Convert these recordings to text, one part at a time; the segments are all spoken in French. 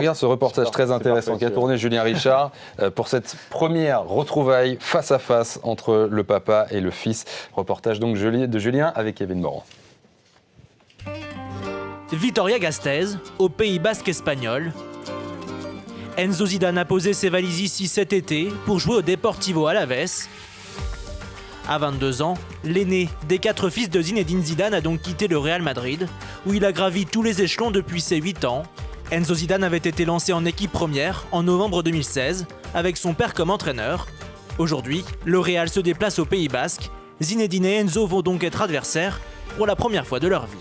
Regarde ce reportage très intéressant qu'a tourné Julien Richard pour cette première retrouvaille face à face entre le papa et le fils. Reportage donc de Julien avec Kevin Morand. Vitoria-Gasteiz, au Pays Basque espagnol. Enzo Zidane a posé ses valises ici cet été pour jouer au Deportivo Alavés. À 22 ans, l'aîné des 4 fils de Zinedine Zidane a donc quitté le Real Madrid, où il a gravi tous les échelons depuis ses 8 ans. Enzo Zidane avait été lancé en équipe première en novembre 2016, avec son père comme entraîneur. Aujourd'hui, le Real se déplace au Pays Basque. Zinedine et Enzo vont donc être adversaires pour la première fois de leur vie.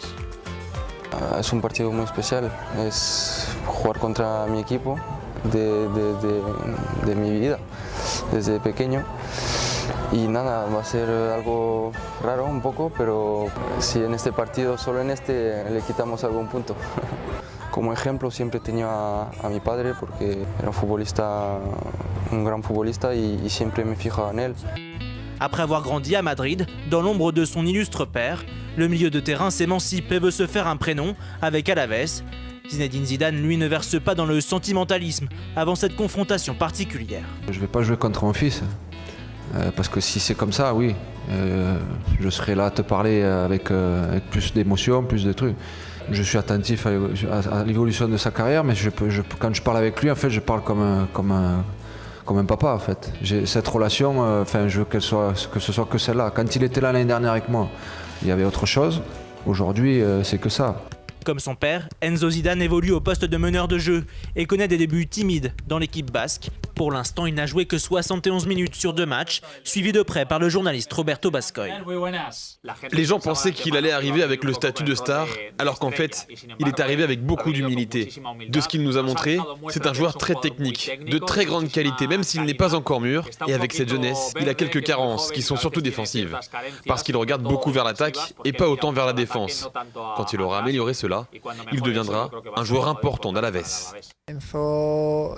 Es un partido muy especial, es jugar contra mi equipo de mi vida, desde pequeño. Y nada, va a ser algo raro un poco, pero si en este partido, solo en este, le quitamos algún punto. Como ejemplo siempre he tenido a mi padre porque era un gran futbolista y siempre me fijaba en él. Après avoir grandi à Madrid, dans l'ombre de son illustre père, le milieu de terrain s'émancipe et veut se faire un prénom avec Alavés. Zinedine Zidane, lui, ne verse pas dans le sentimentalisme avant cette confrontation particulière. Je ne vais pas jouer contre mon fils, parce que si c'est comme ça, oui, je serai là à te parler avec plus d'émotion, plus de trucs. Je suis attentif à l'évolution de sa carrière, mais quand je parle avec lui, en fait, je parle comme un papa, en fait. Cette relation, je veux que ce soit que celle-là. Quand il était là l'année dernière avec moi, il y avait autre chose. Aujourd'hui, c'est que ça. Comme son père, Enzo Zidane évolue au poste de meneur de jeu et connaît des débuts timides dans l'équipe basque. Pour l'instant, il n'a joué que 71 minutes sur 2 matchs, suivi de près par le journaliste Roberto Bascoy. Les gens pensaient qu'il allait arriver avec le statut de star, alors qu'en fait, il est arrivé avec beaucoup d'humilité. De ce qu'il nous a montré, c'est un joueur très technique, de très grande qualité, même s'il n'est pas encore mûr. Et avec cette jeunesse, il a quelques carences qui sont surtout défensives, parce qu'il regarde beaucoup vers l'attaque et pas autant vers la défense. Quand il aura amélioré cela, il deviendra un joueur important d'Alavés. Enzo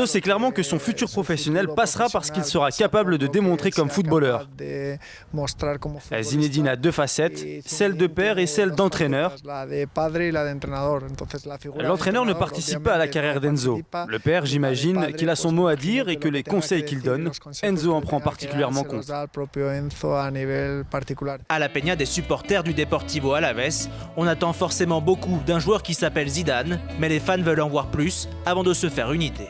sait clairement que son futur professionnel passera parce qu'il sera capable de démontrer comme footballeur. Zinedine a 2 facettes, celle de père et celle d'entraîneur. L'entraîneur ne participe pas à la carrière d'Enzo. Le père, j'imagine, qu'il a son mot à dire et que les conseils qu'il donne, Enzo en prend particulièrement compte. À la peña des supporters du Deportivo Alavés, on attend forcément beaucoup d'un joueur qui s'appelle Zidane, mais les fans veulent en voir plus avant de se faire une idée.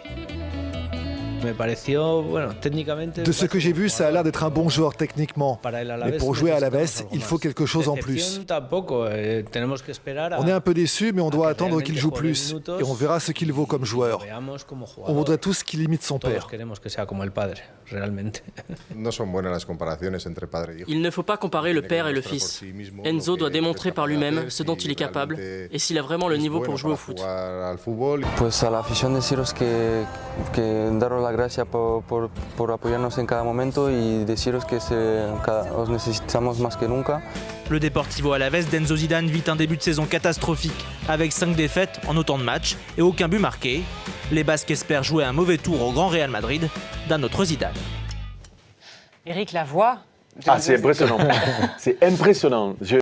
De ce que j'ai vu, ça a l'air d'être un bon joueur techniquement. Mais pour jouer à Alavés, il faut quelque chose en plus. On est un peu déçus, mais on doit attendre qu'il joue plus. Et on verra ce qu'il vaut comme joueur. On voudrait tous qu'il imite son père. Il ne faut pas comparer le père et le fils. Enzo doit démontrer par lui-même ce dont il est capable et s'il a vraiment le niveau pour jouer au foot. Pues a la afición deciros que daros las gracias por apoyarnos en cada momento y deciros que os necesitamos más que nunca. Le Deportivo Alavés d'Enzo Zidane vit un début de saison catastrophique, avec 5 défaites en autant de matchs et aucun but marqué. Les Basques espèrent jouer un mauvais tour au Grand Real Madrid d'un autre Zidane. Éric, la voix. Ah, c'est impressionnant. C'est impressionnant.